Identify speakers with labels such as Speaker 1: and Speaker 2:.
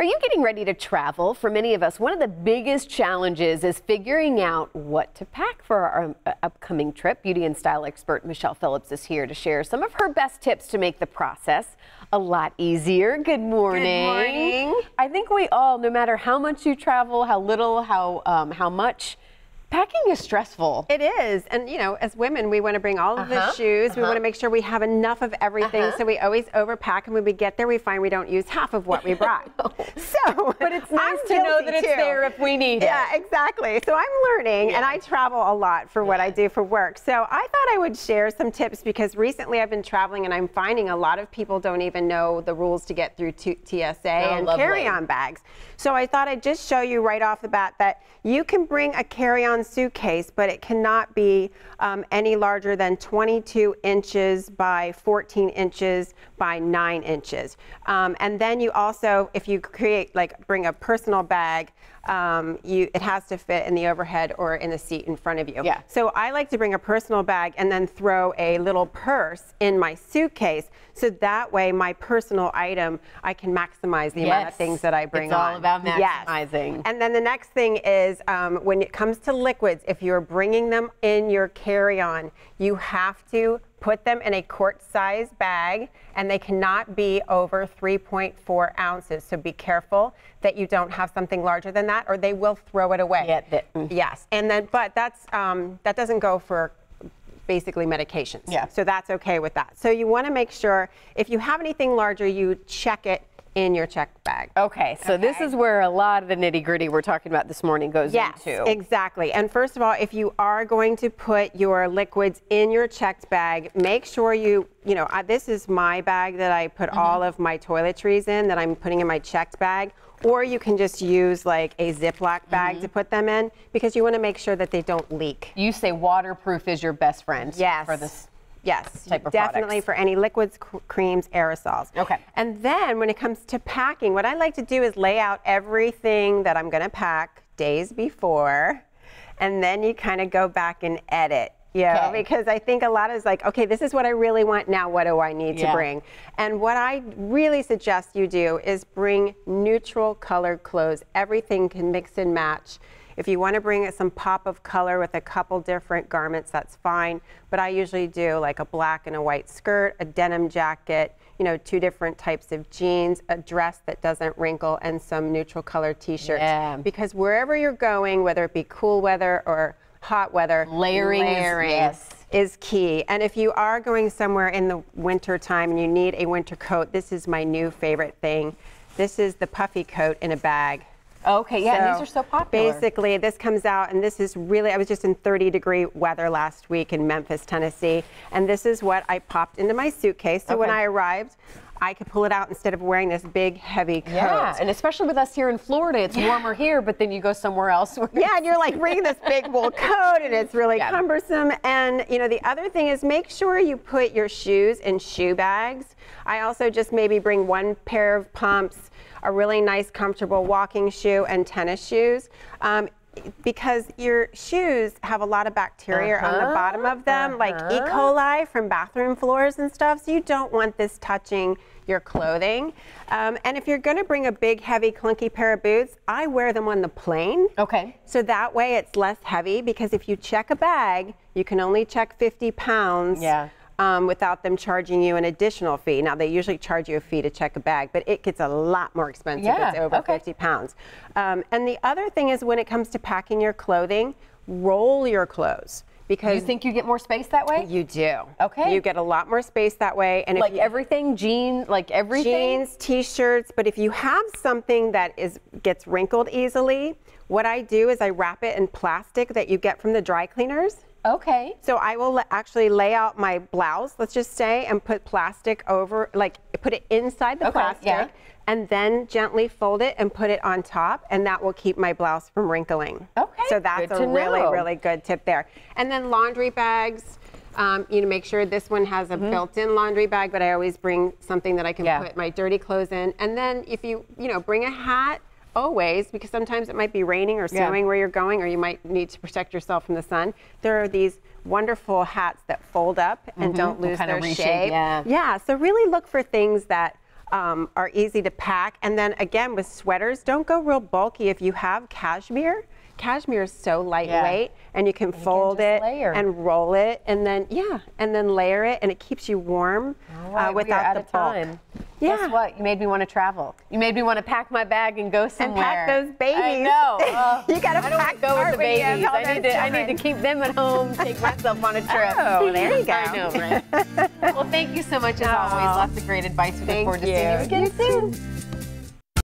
Speaker 1: Are you getting ready to travel? For many of us, one of the biggest challenges is figuring out what to pack for our upcoming trip. Beauty and style expert Michelle Phillips is here to share some of her best tips to make the process a lot easier. Good morning.
Speaker 2: Good morning.
Speaker 1: I think we all, no matter how much you travel, how little, how much, packing is stressful.
Speaker 2: It is. And, you know, as women, we want to bring all of the shoes. We want to make sure we have enough of everything. So we always overpack. And when we get there, we find we don't use half of what we brought.
Speaker 1: But it's nice to know that it's there if we need it.
Speaker 2: Yeah, exactly. So I'm learning, and I travel a lot for what I do for work. So I thought I would share some tips because recently I've been traveling and I'm finding a lot of people don't even know the rules to get through TSA and carry-on bags. So I thought I'd just show you right off the bat that you can bring a carry-on suitcase, but it cannot be any larger than 22 inches by 14 inches by 9 inches. And then you also, if you bring a personal bag, it has to fit in the overhead or in the seat in front of you.
Speaker 1: Yeah.
Speaker 2: So I like to bring a personal bag and then throw a little purse in my suitcase. So that way my personal item, I can maximize the amount of things that I bring on.
Speaker 1: It's all about maximizing.
Speaker 2: Yes. And then the next thing is when it comes to liquids, if you're bringing them in your carry-on, you have to put them in a quart-size bag, and they cannot be over 3.4 ounces. So be careful that you don't have something larger than that, or they will throw it away. Yes, and then, but that's that doesn't go for basically medications.
Speaker 1: Yeah.
Speaker 2: So that's okay with that. So you want to make sure if you have anything larger, you check it in your check bag.
Speaker 1: Okay, so this is where a lot of the nitty-gritty we're talking about this morning goes into.
Speaker 2: Yes, exactly. And first of all, if you are going to put your liquids in your checked bag, make sure this is my bag that I put all of my toiletries in that I'm putting in my checked bag. Or you can just use like a Ziploc bag to put them in because you want to make sure that they don't leak.
Speaker 1: You say waterproof is your best friend for this.
Speaker 2: Yes,
Speaker 1: type of
Speaker 2: definitely
Speaker 1: products.
Speaker 2: For any liquids, creams, aerosols.
Speaker 1: Okay.
Speaker 2: And then when it comes to packing, what I like to do is lay out everything that I'm going to pack days before, and then you kind of go back and edit. Yeah, because I think a lot is like, okay, this is what I really want. Now, what do I need to bring? And what I really suggest you do is bring neutral colored clothes. Everything can mix and match. If you want to bring some pop of color with a couple different garments, that's fine. But I usually do like a black and a white skirt, a denim jacket, you know, 2 different types of jeans, a dress that doesn't wrinkle, and some neutral colored t-shirts. Yeah. Because wherever you're going, whether it be cool weather or hot weather, layering is key. And if you are going somewhere in the winter time and you need a winter coat, this is my new favorite thing. This is the puffy coat in a bag.
Speaker 1: Okay, yeah, and these are so popular.
Speaker 2: Basically, this comes out, and this is really, I was just in 30-degree weather last week in Memphis, Tennessee, and this is what I popped into my suitcase. So when I arrived, I could pull it out instead of wearing this big, heavy coat.
Speaker 1: Yeah, and especially with us here in Florida, it's warmer here, but then you go somewhere else.
Speaker 2: Yeah, and you're like bringing this big wool coat, and it's really cumbersome. And, you know, the other thing is make sure you put your shoes in shoe bags. I also just maybe bring 1 pair of pumps, a really nice, comfortable walking shoe, and tennis shoes. Because your shoes have a lot of bacteria on the bottom of them, like E. coli from bathroom floors and stuff, so you don't want this touching your clothing. And if you're going to bring a big, heavy, clunky pair of boots, I wear them on the plane. Okay. So that way it's less heavy, because if you check a bag, you can only check 50 pounds. Yeah. Without them charging you an additional fee. Now, they usually charge you a fee to check a bag, but it gets a lot more expensive if it's over 50 pounds. And the other thing is when it comes to packing your clothing, roll your clothes. Because
Speaker 1: you think you get more space that way?
Speaker 2: You do.
Speaker 1: Okay.
Speaker 2: You get a lot more space that way. And
Speaker 1: like everything, jeans, like everything?
Speaker 2: Jeans, t-shirts, but if you have something that gets wrinkled easily, what I do is I wrap it in plastic that you get from the dry cleaners.
Speaker 1: Okay.
Speaker 2: So I will actually lay out my blouse, let's just say, and put plastic over, like put it inside the plastic, and then gently fold it and put it on top, and that will keep my blouse from wrinkling. Okay. So that's a really, really good tip there. And then laundry bags. You know, make sure this one has a built-in laundry bag, but I always bring something that I can put my dirty clothes in. And then if you bring a hat, always, because sometimes it might be raining or snowing where you're going, or you might need to protect yourself from the sun. There are these wonderful hats that fold up and don't lose their shape. Yeah, so really look for things that are easy to pack. And then again, with sweaters, don't go real bulky. If you have cashmere is so lightweight, and you can fold it and roll it, and then layer it, and it keeps you warm without the bulk. Yeah.
Speaker 1: Guess what? You made me want to travel. You made me want to pack my bag and go somewhere.
Speaker 2: And pack those babies.
Speaker 1: I know.
Speaker 2: You got to pack
Speaker 1: go with the babies. I need to keep them at home, take myself on a trip.
Speaker 2: Oh, there you go.
Speaker 1: I know, right? Well, thank you so much as always. Lots of great advice. We look forward to seeing you again soon.